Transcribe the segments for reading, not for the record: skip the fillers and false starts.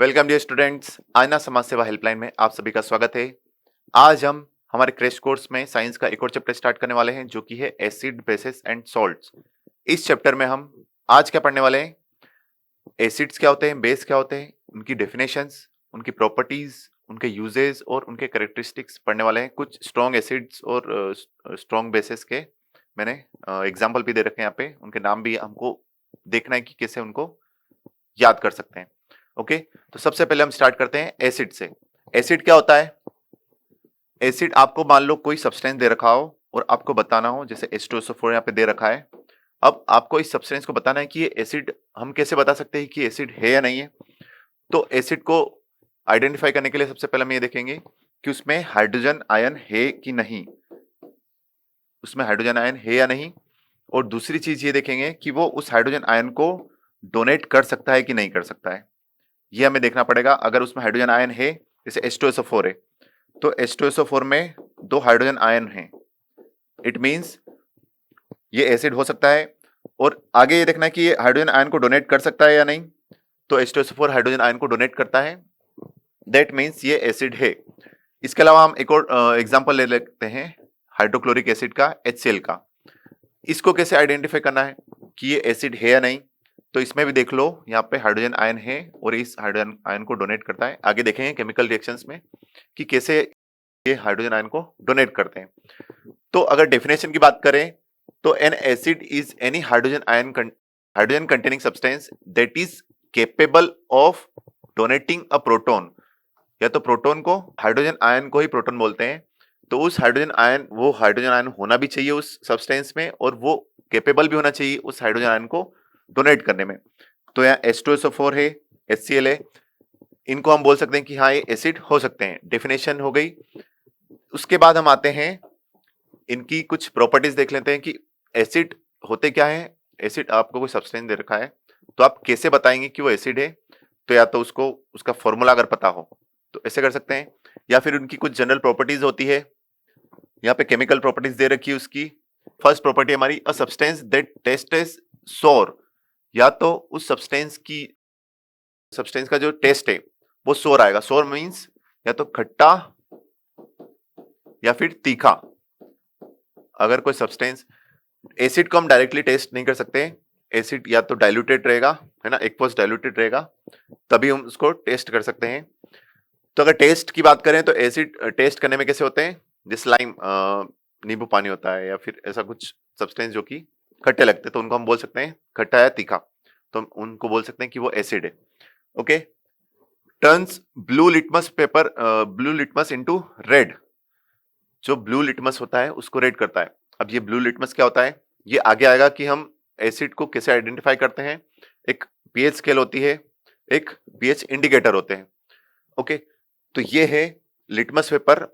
Welcome dear students, आईना समाज सेवा हेल्पलाइन में आप सभी का स्वागत है। आज हम हमारे क्रैश कोर्स में साइंस का एक और चैप्टर स्टार्ट करने वाले हैं जो कि है एसिड, बेसिस एंड सॉल्ट्स। इस चैप्टर में हम आज क्या पढ़ने वाले हैं? एसिड्स क्या होते हैं, बेस क्या होते हैं, उनकी डेफिनेशंस, उनकी प्रॉपर्टीज, उनके यूजेस और उनके कैरेक्टरिस्टिक्स पढ़ने वाले हैं। कुछ स्ट्रॉन्ग एसिड्स और स्ट्रॉन्ग बेसिस के मैंने एग्जाम्पल भी दे रखे हैं यहाँ पे। उनके नाम भी हमको देखना है कि कैसे उनको याद कर सकते हैं। ओके, तो सबसे पहले हम स्टार्ट करते हैं एसिड से। एसिड क्या होता है? एसिड आपको मान लो कोई सब्सटेंस दे रखा हो और आपको बताना हो, जैसे H2SO4 यहाँ पे दे रखा है। अब आपको इस सब्सटेंस को बताना है कि ये एसिड, हम कैसे बता सकते हैं कि एसिड है या नहीं है? तो एसिड को आइडेंटिफाई करने के लिए सबसे पहले हम ये देखेंगे कि उसमें हाइड्रोजन आयन है कि नहीं, उसमें हाइड्रोजन आयन है या नहीं। और दूसरी चीज ये देखेंगे कि वो उस हाइड्रोजन आयन को डोनेट कर सकता है कि नहीं कर सकता है, ये हमें देखना पड़ेगा। अगर उसमें हाइड्रोजन आयन है, जैसे H2SO4 है, तो H2SO4 में 2 हाइड्रोजन आयन हैं, इट मींस ये एसिड हो सकता है। और आगे ये देखना है कि ये हाइड्रोजन आयन को डोनेट कर सकता है या नहीं। तो H2SO4 हाइड्रोजन आयन को डोनेट करता है, दैट मींस ये एसिड है। इसके अलावा हम एक और एग्जांपल ले लेते हैं हाइड्रोक्लोरिक एसिड का, HCl का। इसको कैसे आइडेंटिफाई करना है कि ये एसिड है या नहीं? तो इसमें भी देख लो, यहाँ पे हाइड्रोजन आयन है और इस हाइड्रोजन आयन को डोनेट करता है। आगे देखेंगे केमिकल रिएक्शंस में कि कैसे ये हाइड्रोजन आयन को डोनेट करते हैं। तो अगर डेफिनेशन की बात करें तो N acid is any hydrogen containing substance that is capable of donating a proton. या तो प्रोटॉन को, हाइड्रोजन आयन को ही प्रोटॉन बोलते हैं, तो उस हाइड्रोजन आयन, वो हाइड्रोजन आयन होना भी चाहिए उस सब्सटेंस में और वो केपेबल भी होना चाहिए उस हाइड्रोजन आयन को डोनेट करने में। तो यहाँ H2SO4 है, HCl है, इनको हम बोल सकते हैं कि हाँ ये एसिड हो सकते हैं। डेफिनेशन हो गई। उसके बाद हम आते हैं, इनकी कुछ प्रॉपर्टीज देख लेते हैं कि एसिड होते क्या है। एसिड, आपको कोई सब्सटेंस दे रखा है तो आप कैसे बताएंगे कि वो एसिड है? तो या तो उसको, उसका फॉर्मूला अगर पता हो तो ऐसे कर सकते हैं, या फिर उनकी कुछ जनरल प्रॉपर्टीज होती है। यहाँ पे केमिकल प्रॉपर्टीज दे रखी है उसकी। फर्स्ट प्रॉपर्टी हमारी, a substance that taste is sour. या तो उस सब्सटेंस का जो टेस्ट है वो सोर आएगा। सोर मींस या तो खट्टा या फिर तीखा। अगर कोई सब्सटेंस, एसिड को हम डायरेक्टली टेस्ट नहीं कर सकते, एसिड या तो डाइल्यूटेड रहेगा, है ना, एक्वस डाइल्यूटेड रहेगा, तभी हम उसको टेस्ट कर सकते हैं। तो अगर टेस्ट की बात करें तो एसिड टेस्ट करने में कैसे होते हैं, जैसे लाइम, नींबू पानी होता है, या फिर ऐसा कुछ सब्सटेंस जो कि खट्टे लगते हैं, तो उनको हम बोल सकते हैं खट्टा या तीखा, तो हम उनको बोल सकते हैं कि वो एसिड है। Okay, turns blue litmus into red. जो ब्लू लिटमस होता है उसको रेड करता है। अब ये ब्लू लिटमस क्या होता है, ये आगे आएगा कि हम एसिड को कैसे आइडेंटिफाई करते हैं। एक पीएच स्केल होती है, एक पीएच इंडिकेटर होते हैं। ओके, तो ये है लिटमस पेपर,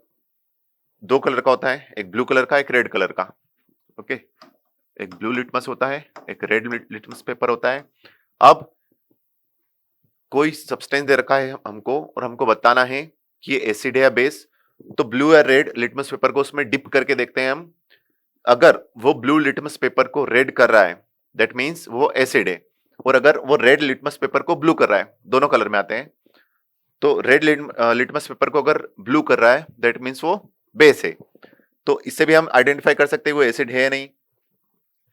2 कलर का होता है, एक ब्लू कलर का, एक रेड कलर का। ओके, एक ब्लू लिटमस होता है, एक रेड लिटमस पेपर होता है। अब कोई सब्सटेंस दे रखा है हमको और हमको बताना है कि ये एसिड है या बेस, तो ब्लू या रेड लिटमस पेपर को उसमें डिप करके देखते हैं हम। अगर वो ब्लू लिटमस पेपर को रेड कर रहा है, दैट मींस वो एसिड है। और अगर वो रेड लिटमस पेपर को ब्लू कर रहा है, दोनों कलर में आते हैं, तो रेड लिटमस पेपर को अगर ब्लू कर रहा है, दैट मींस वो बेस है। तो इससे भी हम आइडेंटिफाई कर सकते हैं वो एसिड है या नहीं।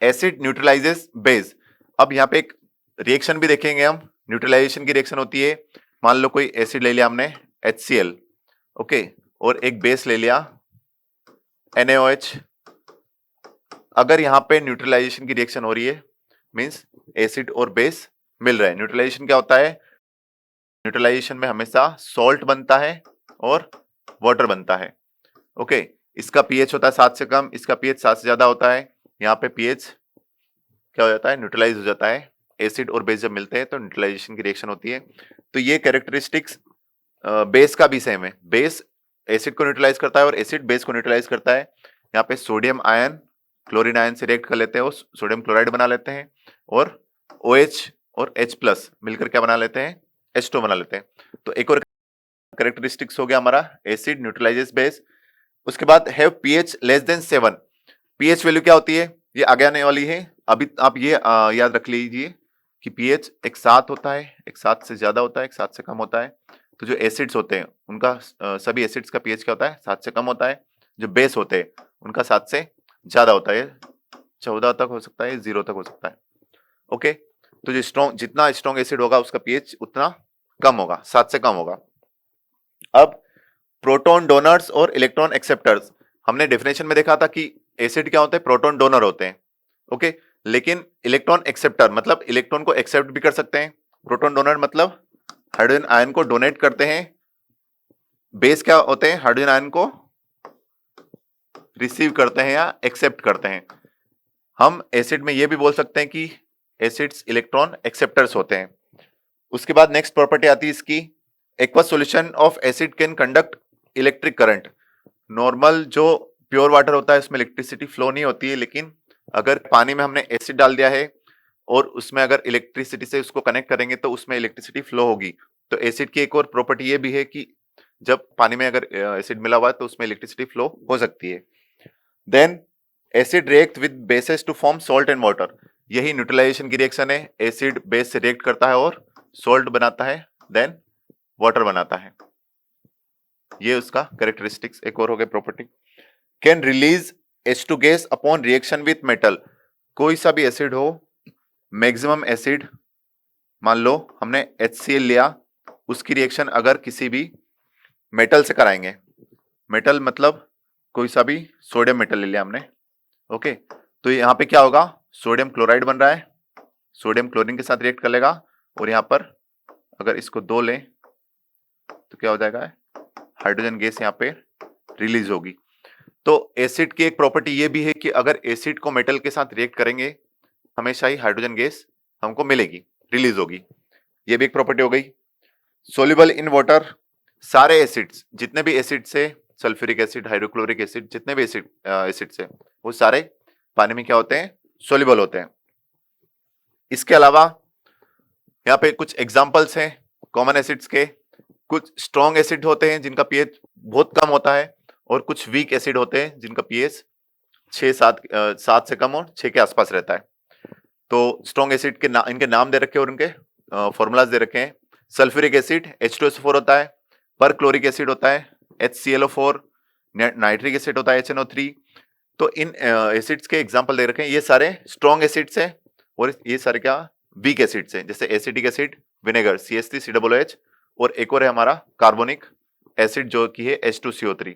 Acid neutralises base. अब यहाँ पे एक रिएक्शन भी देखेंगे हम, न्यूट्रलाइजेशन की रिएक्शन होती है। मान लो कोई एसिड ले लिया हमने HCl, ओके, और एक बेस ले लिया NaOH। अगर यहाँ पे न्यूट्रलाइजेशन की रिएक्शन हो रही है, मींस एसिड और बेस मिल रहा है। न्यूट्रलाइजेशन क्या होता है? न्यूट्रलाइजेशन में हमेशा सॉल्ट बनता है और वाटर बनता है। ओके, इसका पीएच होता है 7 से कम, इसका पीएच 7 से ज्यादा होता है। यहाँ पे पीएच क्या हो जाता है, न्यूट्रलाइज हो जाता है। एसिड और बेस जब मिलते हैं तो न्यूट्रलाइजेशन की रिएक्शन होती है। तो ये कैरेक्टरिस्टिक्स बेस का भी सेम है। बेस एसिड को न्यूट्रलाइज करता है और एसिड बेस को न्यूट्रलाइज करता है। यहाँ पे सोडियम आयन क्लोरीन आयन से रिएक्ट कर लेते हैं, वो सोडियम क्लोराइड बना लेते हैं, और OH और H+ मिलकर क्या बना लेते हैं, H2 बना लेते हैं। तो एक और कैरेक्टरिस्टिक्स हो गया हमारा, एसिड न्यूट्रलाइजेस बेस। उसके बाद have pH less than 7। PH value क्या होती है, ये आगे आने वाली है। अभी आप ये याद रख लीजिए कि पीएच एक 7 होता है, एक 7 से ज्यादा होता है, एक 7 से कम होता है। तो जो एसिड्स होते हैं उनका सभी एसिड्स का पीएच क्या होता है, 7 से कम होता है। जो बेस होते हैं उनका 7 से ज्यादा होता है, 14 तक हो सकता है, 0 तक हो सकता है। ओके, तो जो स्ट्रॉन्ग, जितना स्ट्रॉन्ग एसिड होगा उसका पीएच उतना कम होगा, 7 से कम होगा। अब प्रोटॉन डोनर्स और इलेक्ट्रॉन एक्सेप्टर्स, हमने डेफिनेशन में देखा था कि एसिड क्या होते हैं, प्रोटॉन डोनर होते हैं। ओके, लेकिन इलेक्ट्रॉन एक्सेप्टर मतलब इलेक्ट्रॉन को एक्सेप्ट भी कर सकते हैं। प्रोटॉन डोनर मतलब हाइड्रोजन आयन को डोनेट करते हैं। बेस क्या होते हैं, हाइड्रोजन आयन को रिसीव करते हैं या एक्सेप्ट करते हैं। हम एसिड में यह भी बोल सकते हैं कि एसिड्स इलेक्ट्रॉन एक्सेप्टर्स होते हैं। उसके बाद नेक्स्ट प्रॉपर्टी आती है इसकी, aqueous solution of acid can conduct electric current. Normal जो प्योर वाटर होता है उसमें इलेक्ट्रिसिटी फ्लो नहीं होती है, लेकिन अगर पानी में हमने एसिड डाल दिया है और उसमें अगर इलेक्ट्रिसिटी से उसको कनेक्ट करेंगे तो उसमें इलेक्ट्रिसिटी फ्लो होगी। तो एसिड की एक और प्रॉपर्टी ये भी है कि जब पानी में अगर एसिड मिला हुआ है तो उसमें इलेक्ट्रिसिटी फ्लो हो सकती है। Then acid react with bases to form salt and water. यही न्यूट्रलाइजेशन की रिएक्शन है, एसिड बेस से रिएक्ट करता है और सॉल्ट बनाता है, देन वाटर बनाता है। ये उसका कैरेक्टरिस्टिक्स एक और हो गए property. Can release H2 gas upon reaction with metal. कोई सा भी एसिड हो, मैक्सिमम एसिड, मान लो हमने HCl लिया, उसकी रिएक्शन अगर किसी भी मेटल से कराएंगे, मेटल मतलब कोई सा भी सोडियम मेटल ले लिया हमने, ओके, तो यहाँ पे क्या होगा, सोडियम क्लोराइड बन रहा है, सोडियम क्लोरीन के साथ रिएक्ट कर लेगा और यहाँ पर अगर इसको 2 लें तो क्या हो जाएगा, हाइड्रोजन गैस यहाँ पे रिलीज होगी। तो एसिड की एक प्रॉपर्टी ये भी है कि अगर एसिड को मेटल के साथ रिएक्ट करेंगे हमेशा ही हाइड्रोजन गैस हमको मिलेगी, रिलीज होगी। ये भी एक प्रॉपर्टी हो गई। सोल्यूबल इन वाटर, सारे एसिड्स, जितने भी एसिड से, सल्फ्यूरिक एसिड, हाइड्रोक्लोरिक एसिड, जितने भी एसिड से, वो सारे पानी में क्या होते हैं, सोल्यूबल होते हैं। इसके अलावा यहाँ पे कुछ एग्जांपल्स हैं कॉमन एसिड्स के। कुछ स्ट्रॉन्ग एसिड होते हैं जिनका पीएच बहुत कम होता है और कुछ वीक एसिड होते हैं जिनका पीएच 7 से कम और 6 के आसपास रहता है। तो स्ट्रॉन्ग एसिड के इनके नाम दे रखे हैं और उनके फॉर्मूलाज दे रखे हैं। सल्फ्यूरिक एसिड H2SO4 होता है, पर क्लोरिक एसिड होता है HClO4, नाइट्रिक एसिड होता है HNO3। तो इन एसिड्स के एग्जांपल दे रखे हैं। ये सारे स्ट्रॉन्ग एसिड्स हैं और ये सारे क्या, वीक एसिड्स हैं, जैसे एसिटिक एसिड, विनेगर CH3COOH, और एक और है हमारा कार्बोनिक एसिड जो कि है H2CO3।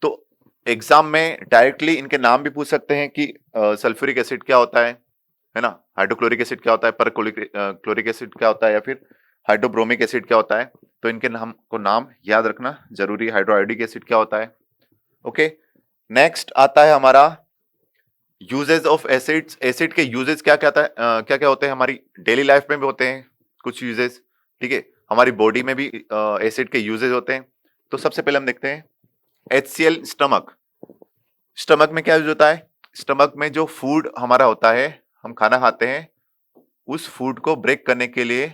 तो एग्जाम में डायरेक्टली इनके नाम भी पूछ सकते हैं कि सल्फ्यूरिक एसिड क्या होता है ना, हाइड्रोक्लोरिक एसिड क्या होता है, पर क्लोरिक एसिड क्या होता है, या फिर हाइड्रोब्रोमिक एसिड क्या होता है। तो इनके नाम को नाम याद रखना जरूरी है। हाइड्रोआयोडिक एसिड क्या होता है। ओके, नेक्स्ट आता है हमारा यूजेस ऑफ एसिड्स। एसिड के यूजेस क्या क्या होते हैं, हमारी डेली लाइफ में भी होते हैं कुछ यूजेस, ठीक है, हमारी बॉडी में भी एसिड के यूजेस होते हैं। तो सबसे पहले हम देखते हैं HCl स्टमक। स्टमक में क्या यूज होता है, स्टमक में जो फूड हमारा होता है, हम खाना खाते हैं, उस फूड को ब्रेक करने के लिए,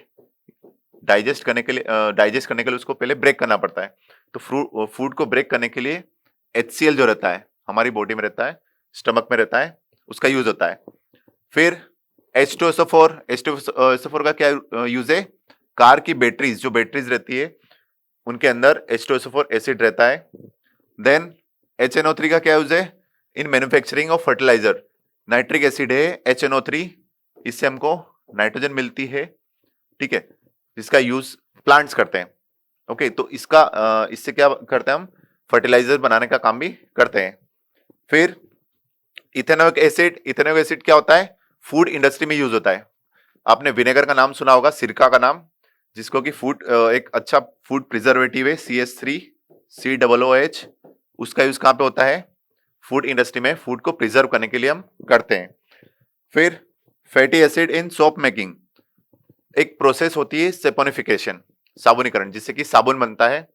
डाइजेस्ट करने के लिए उसको पहले ब्रेक करना पड़ता है। तो फूड को ब्रेक करने के लिए HCl जो रहता है हमारी बॉडी में रहता है, स्टमक में रहता है, उसका यूज होता है। फिर H2SO4 का क्या यूज है, कार की बैटरीज, जो बैटरीज रहती है उनके अंदर H2SO4 एसिड रहता है। देन HNO3 का क्या यूज है, in manufacturing of fertiliser, nitric acid है HNO3, इससे हमको नाइट्रोजन मिलती है, ठीक है, जिसका यूज प्लांट्स करते हैं। ओके, तो इससे क्या करते हैं, हम फर्टिलाइजर बनाने का काम भी करते हैं। फिर इथेनोइक एसिड क्या होता है, फूड इंडस्ट्री में यूज होता है। आपने विनेगर का नाम सुना होगा, सिरका का नाम, जिसको कि एक अच्छा फूड प्रिजर्वेटिव है, CH3COOH, उसका यूज कहां पे होता है, फूड इंडस्ट्री में, फूड को प्रिजर्व करने के लिए हम करते हैं। फिर fatty acid in soap making, एक प्रोसेस होती है सेपोनिफिकेशन, साबुनीकरण, जिससे कि साबुन बनता है,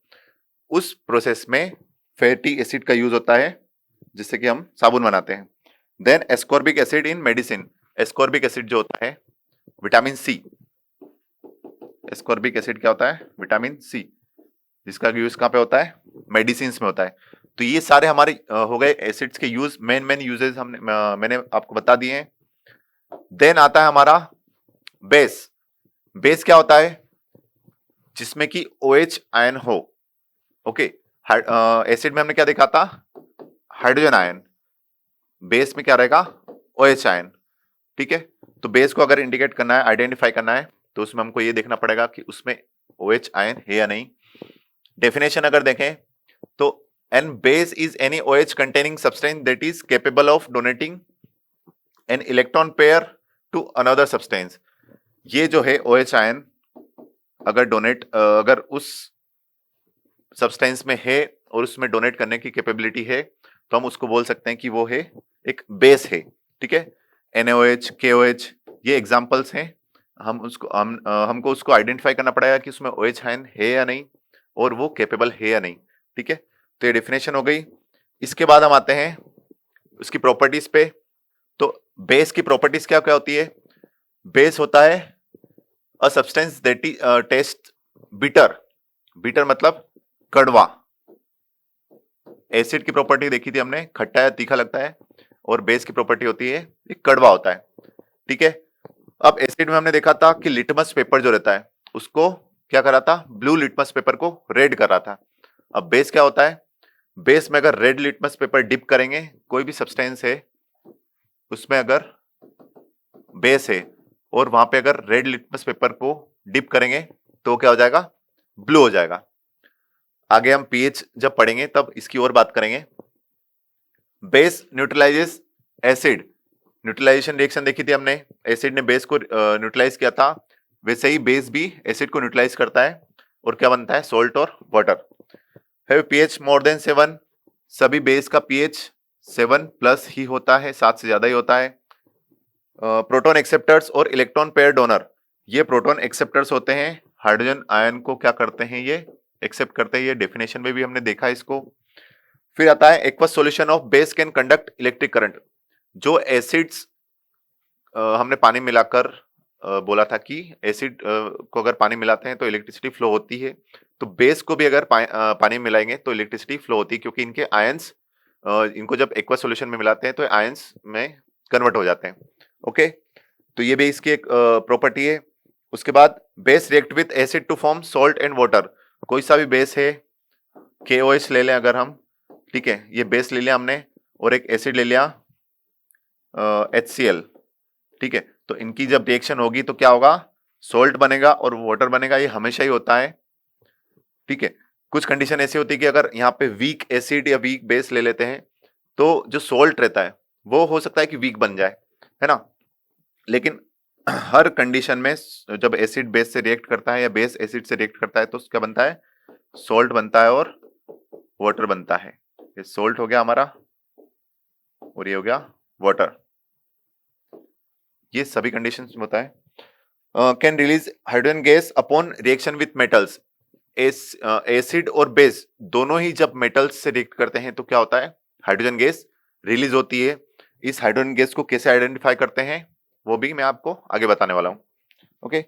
उस प्रोसेस में फैटी एसिड का यूज होता है जिससे कि हम साबुन बनाते हैं। Then ascorbic acid in medicine, ascorbic acid जो होता है विटामिन सी, एस्कॉर्बिक एसिड क्या होता है, विटामिन सी, जिसका यूज कहाँ पे होता है, मेडिसिन में होता है। तो ये सारे हमारे हो गए एसिड्स के यूज, मेन यूजेस मैंने आपको बता दिए हैं। देन आता है हमारा बेस, बेस क्या होता है? जिसमें कि OH आयन हो। ओके, एसिड में हमने क्या देखा था? Hydrogen ion. बेस में क्या रहेगा? OH ion. ठीक है, तो बेस को अगर इंडिकेट करना है, आइडेंटिफाई करना है, तो उसमें हमको ये देखना पड़ेगा कि उसमें OH आयन है या नहीं। डेफिनेशन अगर देखें तो an base is any OH containing substance that is capable of donating an electron pair to another substance. ये जो है OH आयन अगर उस सब्सटेंस में है और उसमें डोनेट करने की कैपेबिलिटी है, तो हम उसको बोल सकते हैं कि वो है एक बेस है। ठीक है, NaOH, KOH, ये एग्जांपल्स हैं। हमको उसको आइडेंटिफाई करना पड़ेगा कि उसमें OH आयन है या नहीं और वो कैपेबल है या नहीं। ठीक है, तो ये डेफिनेशन हो गई। इसके बाद हम आते हैं उसकी प्रॉपर्टीज पे। तो बेस की प्रॉपर्टीज क्या क्या होती है? बेस होता है अ substance that test bitter, bitter मतलब कड़वा। एसिड की प्रॉपर्टी देखी थी हमने, खट्टा या तीखा लगता है, और बेस की प्रॉपर्टी होती है ये कड़वा होता है। ठीक है, अब एसिड में हमने देखा था कि लिटमस पेपर जो रहता है उसको क्या करा था? ब्लू लिटमस पेपर को रेड कर रहा था। अब बेस क्या होता है? बेस में अगर रेड लिटमस पेपर डिप करेंगे, कोई भी सब्सटेंस है उसमें अगर बेस है और वहां पे अगर रेड लिटमस पेपर को डिप करेंगे तो क्या हो जाएगा? ब्लू हो जाएगा। आगे हम पीएच जब पढ़ेंगे तब इसकी और बात करेंगे। Base neutralises acid, neutralisation reaction देखी थी हमने, एसिड ने बेस को न्यूट्रलाइज किया था, वैसे ही बेस भी एसिड को न्यूट्रलाइज करता है और क्या बनता है? सॉल्ट और water. Have pH more than 7, सभी बेस का पीएच 7 प्लस ही होता है, 7 से ज्यादा ही होता है। प्रोटॉन एक्सेप्टर्स और इलेक्ट्रॉन पेयर डोनर, ये प्रोटॉन एक्सेप्टर्स होते हैं, हाइड्रोजन आयन को क्या करते हैं? ये एक्सेप्ट करते हैं। ये डेफिनेशन में भी हमने देखा इसको। फिर आता है aqueous solution of base can conduct electric current. जो एसिड्स हमने पानी मिलाकर बोला था कि एसिड को अगर पानी मिलाते हैं तो इलेक्ट्रिसिटी फ्लो होती है, तो बेस को भी अगर पानी मिलाएंगे तो इलेक्ट्रिसिटी फ्लो होती है, क्योंकि इनके आयंस इनको जब एक्वस सॉल्यूशन में मिलाते हैं तो आयंस में कन्वर्ट हो जाते हैं। ओके, तो ये भी इसकी एक प्रॉपर्टी है। उसके बाद base react with acid to form salt and water. कोई सा भी बेस है, KOH ले लें अगर हम, ठीक है, ये बेस ले लिया हमने और एक एसिड ले लिया HCl। ठीक है, तो इनकी जब रिएक्शन होगी तो क्या होगा? सॉल्ट बनेगा और वाटर बनेगा, ये हमेशा ही होता है। ठीक है, कुछ कंडीशन ऐसी होती है कि अगर यहाँ पे वीक एसिड या वीक बेस ले लेते हैं तो जो सॉल्ट रहता है वो हो सकता है कि वीक बन जाए, है ना। लेकिन हर कंडीशन में जब एसिड बेस से रिएक्ट करता है या बेस एसिड से रिएक्ट करता है तो क्या बनता है? सॉल्ट बनता है और वाटर बनता है। ये सॉल्ट हो गया हमारा और ये हो गया वाटर। ये सभी कंडीशंस में होता है। Can release hydrogen gas upon reaction with metals. Acid और बेस दोनों ही जब मेटल्स से रिएक्ट करते हैं तो क्या होता है? हाइड्रोजन गैस रिलीज होती है। इस हाइड्रोजन गैस को कैसे आइडेंटिफाई करते हैं वो भी मैं आपको आगे बताने वाला हूं। Okay,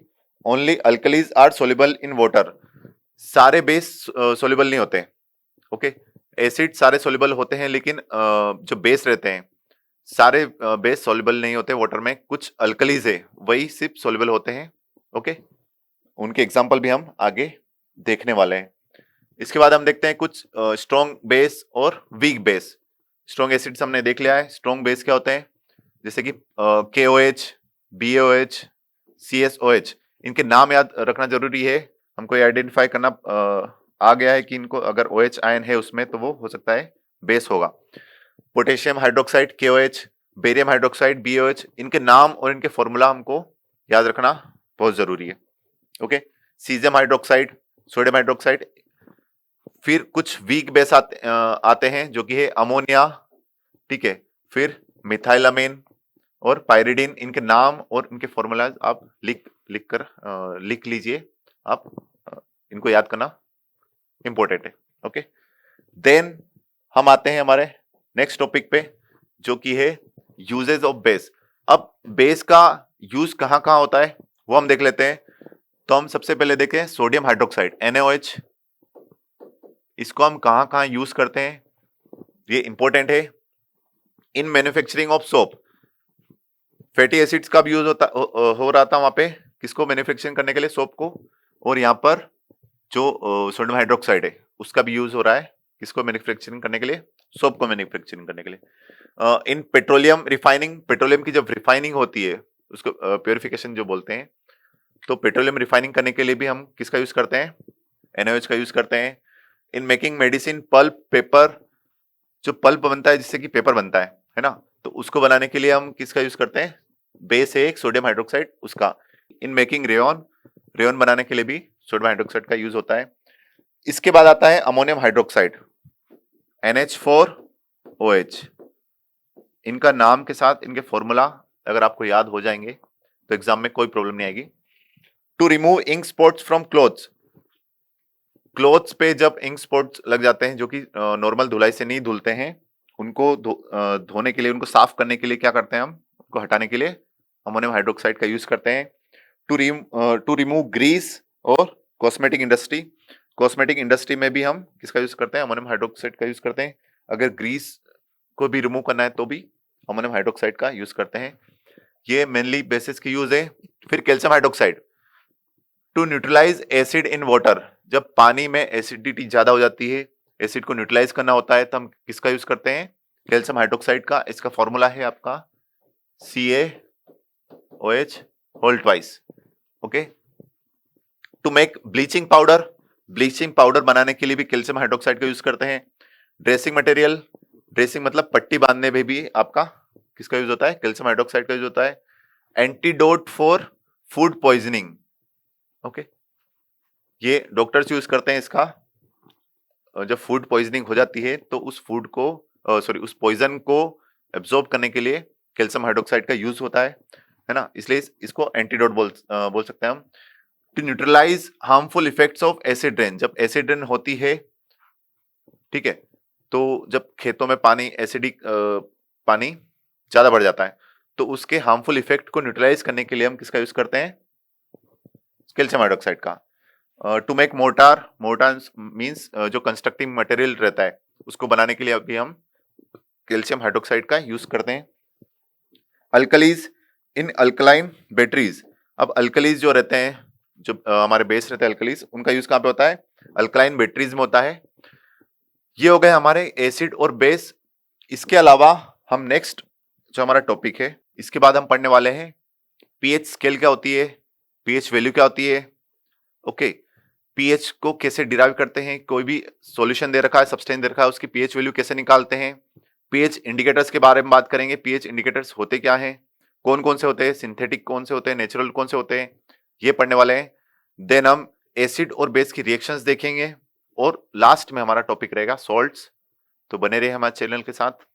only alkalis are soluble in water. सारे बेस सोल्यूबल नहीं होते। ओके, एसिड सारे सोल्यूबल होते हैं, लेकिन जो बेस रहते हैं सारे बेस सोल्यूबल नहीं होते वाटर में। कुछ अल्कलीज है वही सिर्फ सोल्यूबल होते हैं। ओके, उनके एग्जांपल भी हम आगे देखने वाले हैं। इसके बाद हम देखते हैं कुछ स्ट्रॉन्ग बेस और वीक बेस। स्ट्रॉन्ग एसिड्स हमने देख लिया है। स्ट्रॉन्ग बेस क्या होते हैं? जैसे कि KOH, BOH, CSOH, इनके नाम याद रखना जरूरी है। हमको ये आइडेंटिफाई करना आ गया है कि इनको अगर OH आयन है उसमें तो वो हो सकता है बेस होगा। Potassium hydroxide KOH, barium hydroxide BOH, इनके नाम और इनके फॉर्मूला हमको याद रखना बहुत जरूरी है। Okay, caesium hydroxide, sodium hydroxide. फिर कुछ वीक बेस आते हैं जो कि है अमोनिया, ठीक है, फिर मिथाइलामीन और पायरिडीन। इनके नाम और इनके फॉर्मूलाज आप लिख लीजिए। आप इनको याद करना इंपॉर्टेंट है। ओके, देन हम आते हैं हमारे नेक्स्ट टॉपिक पे जो कि है यूजेस ऑफ बेस। अब बेस का यूज कहां कहां होता है वो हम देख लेते हैं। तो हम सबसे पहले देखें सोडियम हाइड्रोक्साइड NaOH, इसको हम कहां कहां यूज करते हैं ये इंपॉर्टेंट है। In manufacturing of soap, fatty acids का भी यूज हो रहा था वहां पे, किसको मैन्युफैक्चरिंग करने के लिए, सोप को। और यहाँ पर जो सोडियम हाइड्रोक्साइड है उसका भी यूज हो रहा है, किसको मैन्युफैक्चरिंग करने के लिए, सोप को मैन्युफैक्चरिंग करने के लिए। इन पेट्रोलियम रिफाइनिंग, पेट्रोलियम की जब रिफाइनिंग होती है उसको प्योरिफिकेशन जो बोलते हैं, तो पेट्रोलियम रिफाइनिंग करने के लिए भी हम किसका यूज करते हैं, NaOH का यूज करते हैं। In making medicine, pulp, paper, जो पल्प बनता है जिससे कि पेपर बनता है ना, तो उसको बनाने के लिए हम किसका यूज करते हैं, बेस है एक सोडियम हाइड्रोक्साइड उसका। इन मेकिंग रेयन, रेयन बनाने के लिए भी सोडियम हाइड्रोक्साइड का यूज होता है। इसके बाद आता है अमोनियम हाइड्रोक्साइड, NH4OH। इनका नाम के साथ इनके फॉर्मूला अगर आपको याद हो जाएंगे तो एग्जाम में कोई प्रॉब्लम नहीं आएगी। To remove ink spots from clothes, clothes पे जब इंक स्पॉट्स लग जाते हैं जो कि नॉर्मल धुलाई से नहीं धुलते हैं, उनको धोने के लिए, उनको साफ करने के लिए क्या करते हैं हम, उनको हटाने के लिए अमोनियम हाइड्रोक्साइड का यूज करते हैं। टू रिमूव ग्रीस और कॉस्मेटिक इंडस्ट्री, कॉस्मेटिक इंडस्ट्री में भी हम किसका यूज करते हैं, अमोनियम हाइड्रोक्साइड का यूज करते हैं। अगर ग्रीस को भी रिमूव करना है तो भी अमोनियम हाइड्रोक्साइड का यूज करते हैं। ये मेनली बेसिस की यूज है। फिर calcium hydroxide, to neutralise acid in water, जब पानी में एसिडिटी ज्यादा हो जाती है, एसिड को न्यूट्रलाइज करना होता है, तो हम किसका यूज करते हैं, कैल्शियम हाइड्रोक्साइड का। इसका फॉर्मूला है आपका CaOH whole twice. Okay. To make bleaching powder, bleaching powder बनाने के लिए भी कैल्शियम हाइड्रोक्साइड का यूज करते हैं। ड्रेसिंग मटेरियल, ड्रेसिंग मतलब पट्टी बांधने में भी आपका किसका यूज होता है, कैल्शियम हाइड्रोक्साइड का यूज होता है। Antidote for food poisoning, okay, ये डॉक्टर्स यूज करते हैं इसका। जब फूड पॉइजनिंग हो जाती है तो उस फूड को, सॉरी, उस पॉइजन को एब्जॉर्ब करने के लिए कैल्शियम हाइड्रोक्साइड का यूज होता है ना, इसलिए इसको एंटीडोट बोल सकते हैं हम। To neutralise harmful effects of acid rain, जब एसिड रेन होती है, ठीक है, तो जब खेतों में पानी एसिडिक पानी ज्यादा बढ़ जाता है, तो उसके हार्मफुल इफेक्ट को न्यूट्रलाइज करने के लिए हम किसका यूज करते हैं, कैल्शियम हाइड्रोक्साइड का। To make mortar, mortar means जो कंस्ट्रक्टिंग मटेरियल रहता है उसको बनाने के लिए अभी हम कैल्शियम हाइड्रोक्साइड का यूज करते हैं। अल्कलीज, इन अल्कलाइन बैटरीज, अब अल्कलीज जो रहते हैं, जो हमारे बेस रहते हैं अल्कलीज, उनका यूज कहाँ पे होता है, अल्कलाइन बैटरीज में होता है। ये हो गए हमारे एसिड और बेस। इसके अलावा हम नेक्स्ट जो हमारा टॉपिक है, इसके बाद हम पढ़ने वाले हैं पीएच स्केल क्या होती है, पीएच वैल्यू क्या होती है। ओके, पीएच को कैसे डिराइव करते हैं, कोई भी सॉल्यूशन दे रखा है, सब्सटेंस दे रखा है, उसकी पीएच वैल्यू कैसे निकालते हैं। पीएच इंडिकेटर्स के बारे में बात करेंगे, पीएच इंडिकेटर्स होते क्या हैं, कौन कौन से होते हैं, सिंथेटिक कौन से होते हैं, नेचुरल कौन से होते हैं, ये पढ़ने वाले हैं। देन हम एसिड और बेस की रिएक्शंस देखेंगे और लास्ट में हमारा टॉपिक रहेगा सॉल्ट्स। तो बने रहे हमारे चैनल के साथ।